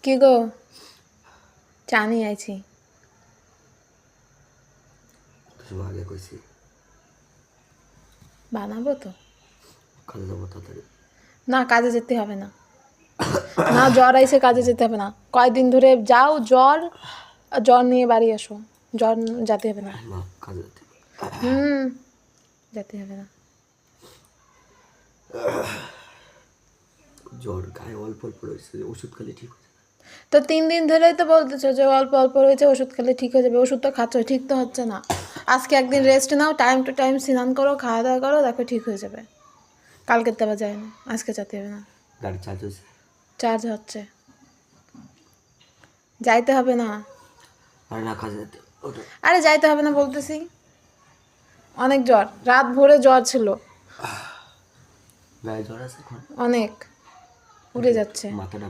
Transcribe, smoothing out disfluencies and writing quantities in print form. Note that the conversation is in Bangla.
কি গো চা নিয়ে আইছি। আগে কইছি বানাবো তো। কাজে যাবো তাড়াতাড়ি। না কাজে যেতে হবে না, না জ্বর আইসে কাজে যেতে হবে না। কয়েকদিন ধরে যাও জ্বর, জ্বর নিয়ে বাড়ি আসো। জ্বর যেতে হবে না। মা কাজে যেতে যেতে হবে না। জ্বর গায়ে অল্প অল্প রয়েছে, ওষুধ খেলে ঠিক হয়ে যাবে। তো 3 দিন ধরেই তো বলতেছো যে অল্প অল্প রয়েছে, ওষুধ খেলে ঠিক হয়ে যাবে। ওষুধ তো খাচ্ছ, ঠিক তো হচ্ছে না। আজকে একদিন rest now, time to time স্নান করো, খাওয়া দাওয়া করো, দেখো ঠিক হয়ে যাবে। কালকে দেওয়া যায় না, আজকে যেতে হবে না। গাড়ি চার্জ হয়েছে? চার্জ হচ্ছে, যাইতে হবে না। আর না কাজে যেতে ওটা আরে যাইতে হবে না বলতেছি। অনেক জ্বর, রাত ভোরে জ্বর ছিল গায়ে জ্বর আছে এখন? অনেক, উড়ে যাচ্ছে। মাথাটা